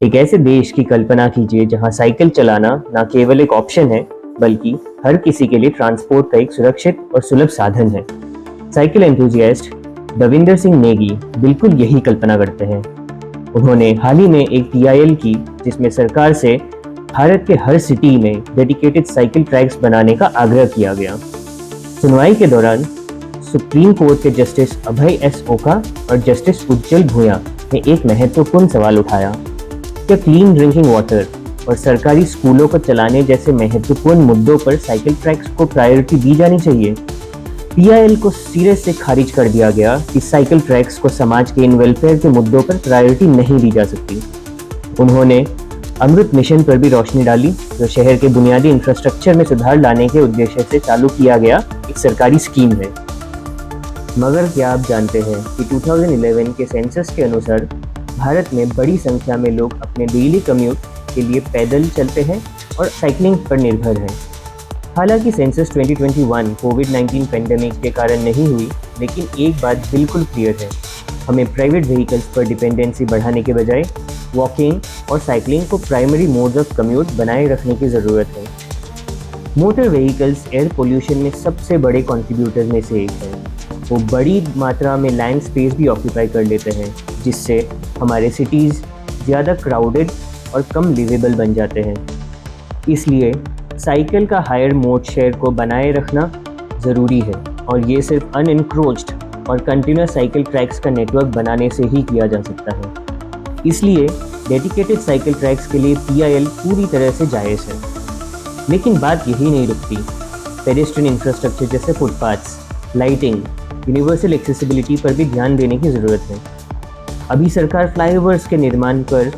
एक ऐसे देश की कल्पना कीजिए जहां साइकिल चलाना न केवल एक ऑप्शन है, बल्कि हर किसी के लिए ट्रांसपोर्ट का एक सुरक्षित और सुलभ साधन है। साइकिल एंथुजियास्ट दविंदर सिंह नेगी बिल्कुल यही कल्पना करते हैं। उन्होंने हाल ही में एक टीआईएल की, जिसमें सरकार से भारत के हर सिटी में डेडिकेटेड साइकिल ट्रैक्स बनाने का आग्रह किया गया। सुनवाई के दौरान सुप्रीम कोर्ट के जस्टिस अभय एस ओका और जस्टिस उज्जवल भूया ने एक महत्वपूर्ण सवाल उठाया। क्या क्लीन ड्रिंकिंग वाटर और सरकारी स्कूलों को चलाने जैसे महत्वपूर्ण मुद्दों पर साइकिल ट्रैक्स को प्रायोरिटी दी जानी चाहिए? टीआईएल को सिरे से खारिज कर दिया गया कि साइकिल ट्रैक्स को समाज के इन वेलफेयर के मुद्दों पर प्रायोरिटी नहीं दी जा सकती। उन्होंने अमृत मिशन पर भी रोशनी डाली, जो शहर के बुनियादी इंफ्रास्ट्रक्चर में सुधार लाने के उद्देश्य से चालू किया गया एक सरकारी स्कीम है। मगर क्या आप जानते हैं कि 2011 के सेंसस के अनुसार भारत में बड़ी संख्या में लोग अपने डेली कम्यूट के लिए पैदल चलते हैं और साइकिलिंग पर निर्भर हैं। हालांकि सेंसस 2021 कोविड-19 पेंडेमिक के कारण नहीं हुई, लेकिन एक बात बिल्कुल क्लियर है, हमें प्राइवेट व्हीकल्स पर डिपेंडेंसी बढ़ाने के बजाय वॉकिंग और साइकिलिंग को प्राइमरी मोड्स ऑफ कम्यूट बनाए रखने की ज़रूरत है। मोटर व्हीकल्स एयर पोल्यूशन में सबसे बड़े कंट्रीब्यूटर में से एक है। वो बड़ी मात्रा में लैंड स्पेस भी ऑक्यूपाई कर लेते हैं, जिससे हमारे सिटीज़ ज़्यादा क्राउडेड और कम लिवेबल बन जाते हैं। इसलिए साइकिल का हायर मोड शेयर को बनाए रखना ज़रूरी है, और ये सिर्फ अनइंक्रोच्ड और कंटिन्यूस साइकिल ट्रैक्स का नेटवर्क बनाने से ही किया जा सकता है। इसलिए डेडिकेटेड साइकिल ट्रैक्स के लिए टीआईएल पूरी तरह से जायज़ है। लेकिन बात यही नहीं रुकती। पेडेस्ट्रियन इंफ्रास्ट्रक्चर जैसे फुटपाथ्स, लाइटिंग, यूनिवर्सल एक्सेसिबिलिटी पर भी ध्यान देने की ज़रूरत है। अभी सरकार फ्लाईओवर्स के निर्माण पर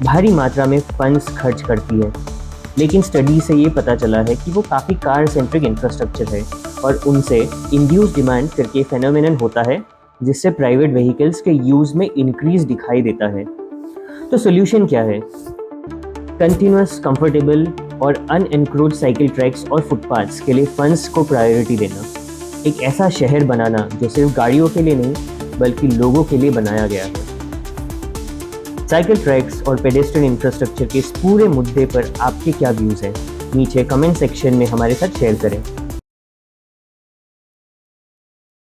भारी मात्रा में फंड्स खर्च करती है, लेकिन स्टडी से ये पता चला है कि वो काफ़ी कार सेंट्रिक इंफ्रास्ट्रक्चर है और उनसे इंड्यूस डिमांड करके फेनोमेनन होता है, जिससे प्राइवेट व्हीकल्स के यूज़ में इंक्रीज दिखाई देता है। तो सोल्यूशन क्या है? कंटिन्यूस, कंफर्टेबल और अनएनक्रोच्ड साइकिल ट्रैक्स और फुटपाथ्स के लिए फंड्स को प्रायोरिटी देना। एक ऐसा शहर बनाना जो सिर्फ गाड़ियों के लिए नहीं, बल्कि लोगों के लिए बनाया गया है। साइकिल ट्रैक्स और पेडेस्ट्रियन इंफ्रास्ट्रक्चर के इस पूरे मुद्दे पर आपके क्या व्यूज़ हैं? नीचे कमेंट सेक्शन में हमारे साथ शेयर करें।